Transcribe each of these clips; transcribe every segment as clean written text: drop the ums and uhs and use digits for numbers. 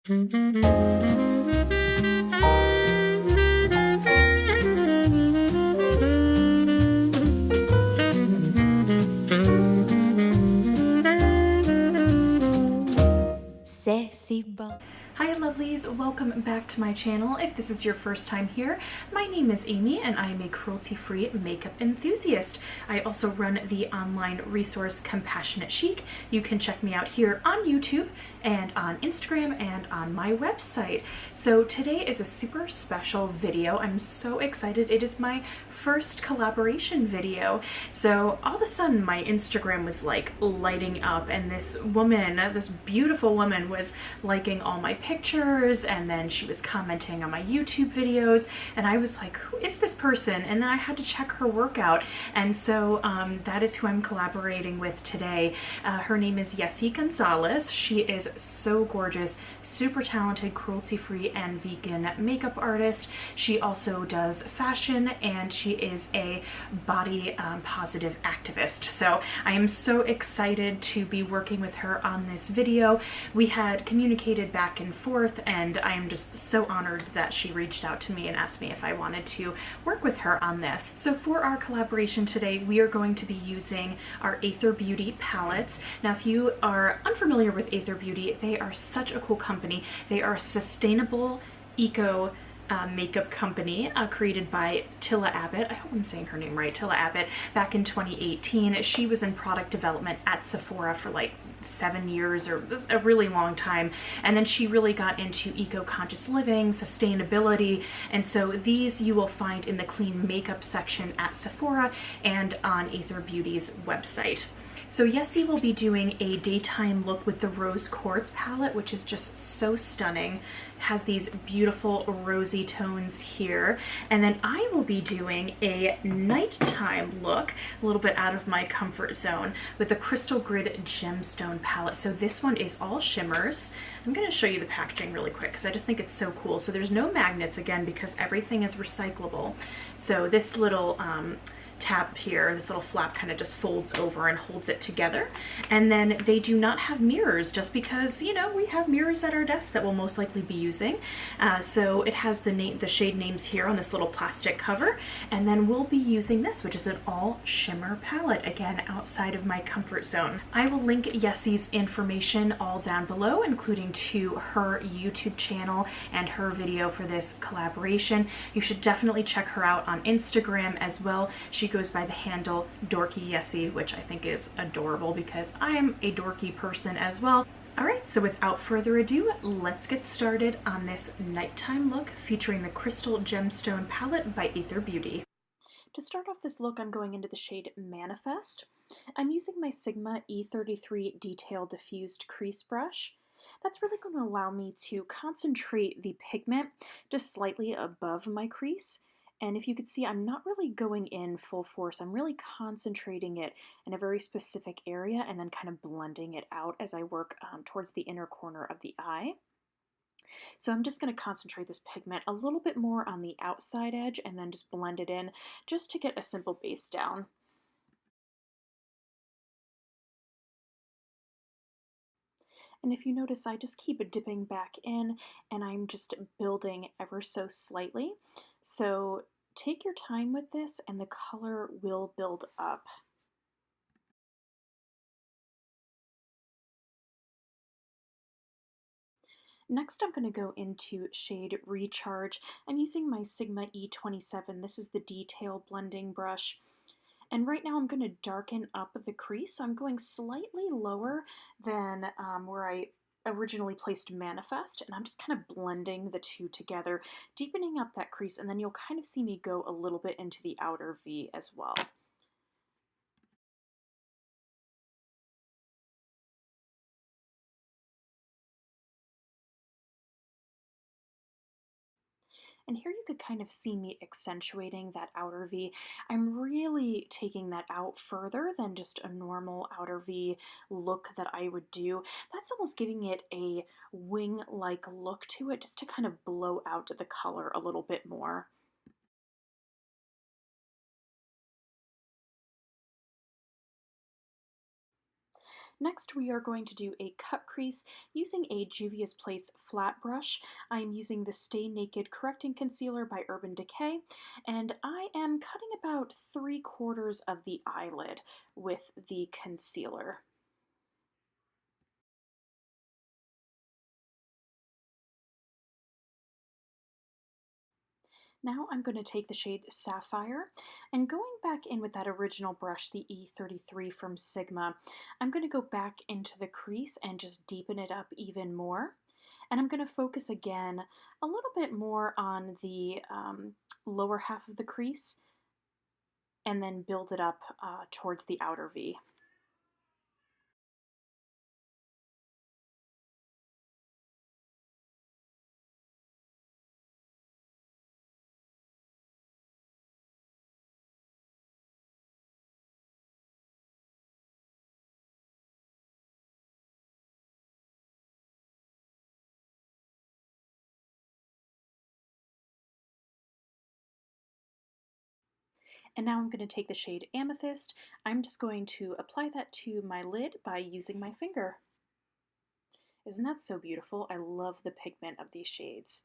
Hi lovelies, welcome back to my channel. If this is your first time here, my name is Amy and I am a cruelty-free makeup enthusiast. I also run the online resource Compassionate Chic. You can check me out here on YouTube and on Instagram and on my website. So today is a super special video. I'm so excited. It is my first collaboration video. So all of a sudden my Instagram was like lighting up and this woman, this beautiful woman, was liking all my pictures and then she was commenting on my YouTube videos and I was like, who is this person? And then I had to check her work out, and so that is who I'm collaborating with today. Her name is Yessie Gonzalez. She is so gorgeous, super talented, cruelty-free and vegan makeup artist. She also does fashion and she is a body positive activist. So I am so excited to be working with her on this video. We had communicated back and forth and I am just so honored that she reached out to me and asked me if I wanted to work with her on this. So for our collaboration today, we are going to be using our Aether Beauty palettes. Now, if you are unfamiliar with Aether Beauty, they are such a cool company. They are a sustainable eco makeup company created by Tilla Abbott. I hope I'm saying her name right, Tilla Abbott, back in 2018. She was in product development at Sephora for like 7 years, or a really long time, and then she really got into eco-conscious living, sustainability, and so these you will find in the clean makeup section at Sephora and on Aether Beauty's website. So Yessie will be doing a daytime look with the Rose Quartz palette, which is just so stunning. It has these beautiful rosy tones here. And then I will be doing a nighttime look, a little bit out of my comfort zone, with the Crystal Grid Gemstone palette. So this one is all shimmers. I'm going to show you the packaging really quick because I just think it's so cool. So there's no magnets, again, because everything is recyclable. So this little tab here, this little flap kind of just folds over and holds it together. And then they do not have mirrors, just because, you know, we have mirrors at our desk that we'll most likely be using. So it has the shade names here on this little plastic cover. And then we'll be using this, which is an all shimmer palette, again, outside of my comfort zone. I will link Yessie's information all down below, including to her YouTube channel and her video for this collaboration. You should definitely check her out on Instagram as well. She goes by the handle Dorky Yessie, which I think is adorable because I am a dorky person as well. Alright, so without further ado, let's get started on this nighttime look featuring the Crystal Gemstone palette by Aether Beauty. To start off this look, I'm going into the shade Manifest. I'm using my Sigma E33 Detail Diffused Crease Brush. That's really going to allow me to concentrate the pigment just slightly above my crease. And if you could see, I'm not really going in full force. I'm really concentrating it in a very specific area and then kind of blending it out as I work towards the inner corner of the eye. So I'm just going to concentrate this pigment a little bit more on the outside edge and then just blend it in just to get a simple base down. And if you notice, I just keep dipping back in and I'm just building ever so slightly. So take your time with this and the color will build up. Next, I'm going to go into shade Recharge. I'm using my Sigma E27. This is the detail blending brush. And right now I'm going to darken up the crease, so I'm going slightly lower than where I originally placed Manifest, and I'm just kind of blending the two together, deepening up that crease, and then you'll kind of see me go a little bit into the outer V as well. And here you could kind of see me accentuating that outer V. I'm really taking that out further than just a normal outer V look that I would do. That's almost giving it a wing-like look to it, just to kind of blow out the color a little bit more. Next, we are going to do a cut crease using a Juvia's Place flat brush. I'm using the Stay Naked Correcting Concealer by Urban Decay, and I am cutting about 3/4 of the eyelid with the concealer. Now I'm going to take the shade Sapphire, and going back in with that original brush, the E33 from Sigma, I'm going to go back into the crease and just deepen it up even more. And I'm going to focus again a little bit more on the lower half of the crease and then build it up towards the outer V. And now I'm going to take the shade Amethyst. I'm just going to apply that to my lid by using my finger. Isn't that so beautiful? I love the pigment of these shades.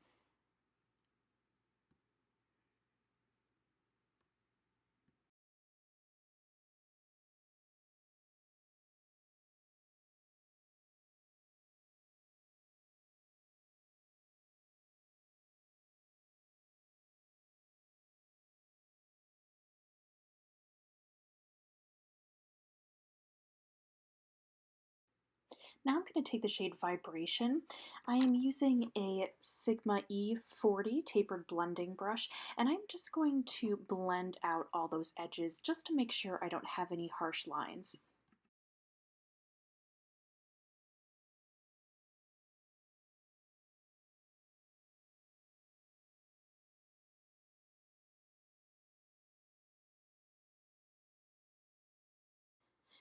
Now I'm going to take the shade Vibration. I am using a Sigma E40 tapered blending brush, and I'm just going to blend out all those edges just to make sure I don't have any harsh lines.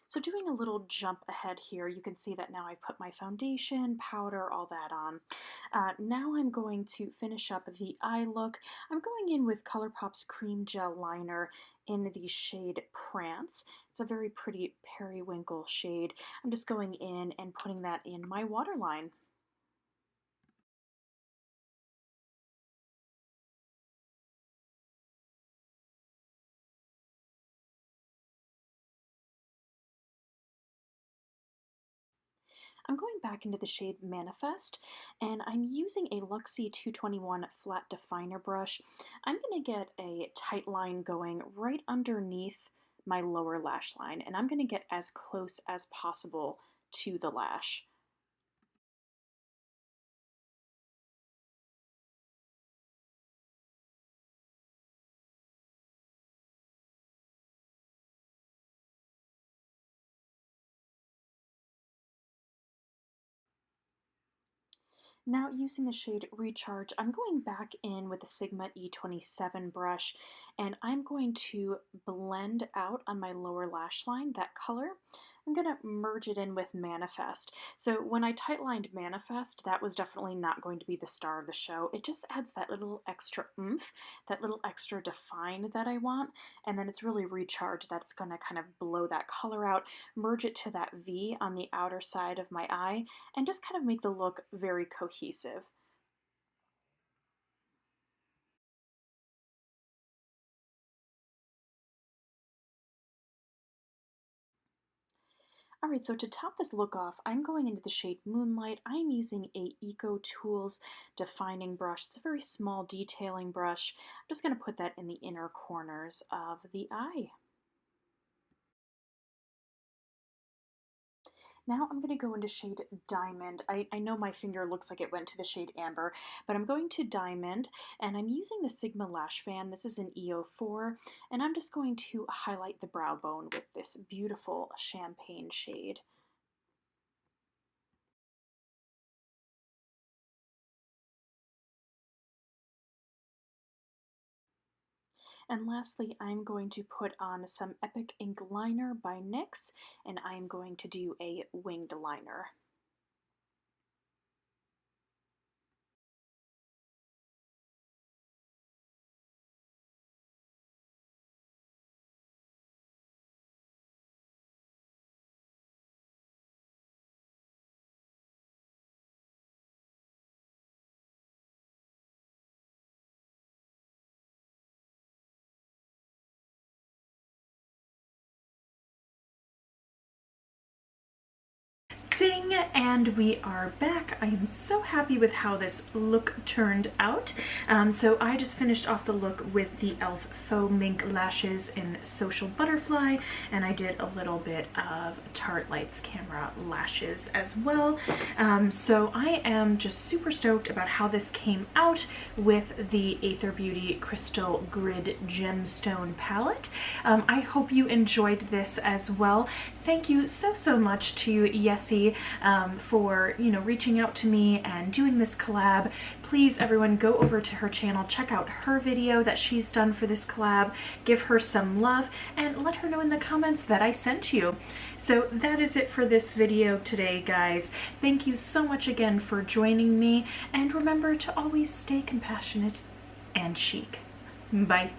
So doing a little jump ahead here, you can see that now I've put my foundation, powder, all that on. Now I'm going to finish up the eye look. I'm going in with ColourPop's Cream Gel Liner in the shade Prance. It's a very pretty periwinkle shade. I'm just going in and putting that in my waterline. I'm going back into the shade Manifest, and I'm using a Luxie 221 flat definer brush. I'm going to get a tight line going right underneath my lower lash line, and I'm going to get as close as possible to the lash. Now using the shade Recharge, I'm going back in with the Sigma E27 brush, and I'm going to blend out on my lower lash line that color. I'm going to merge it in with Manifest. So when I tightlined Manifest, that was definitely not going to be the star of the show. It just adds that little extra oomph, that little extra define that I want, and then it's really Recharge that's going to kind of blow that color out, merge it to that V on the outer side of my eye, and just kind of make the look very cohesive. Alright, so to top this look off, I'm going into the shade Moonlight. I'm using a Eco Tools defining brush. It's a very small detailing brush. I'm just going to put that in the inner corners of the eye. Now I'm going to go into shade Diamond. I know my finger looks like it went to the shade Amber, but I'm going to Diamond, and I'm using the Sigma Lash Fan. This is an EO4, and I'm just going to highlight the brow bone with this beautiful champagne shade. And lastly, I'm going to put on some Epic Ink Liner by NYX, and I'm going to do a winged liner. Ding, and we are back. I am so happy with how this look turned out. So I just finished off the look with the e.l.f. Faux Mink Lashes in Social Butterfly, and I did a little bit of Tarte Lights Camera Lashes as well. So I am just super stoked about how this came out with the Aether Beauty Crystal Grid Gemstone palette. I hope you enjoyed this as well. Thank you so much to Yessie for, reaching out to me and doing this collab. Please, everyone, go over to her channel, check out her video that she's done for this collab, give her some love, and let her know in the comments that I sent you. So that is it for this video today, guys. Thank you so much again for joining me, and remember to always stay compassionate and chic. Bye.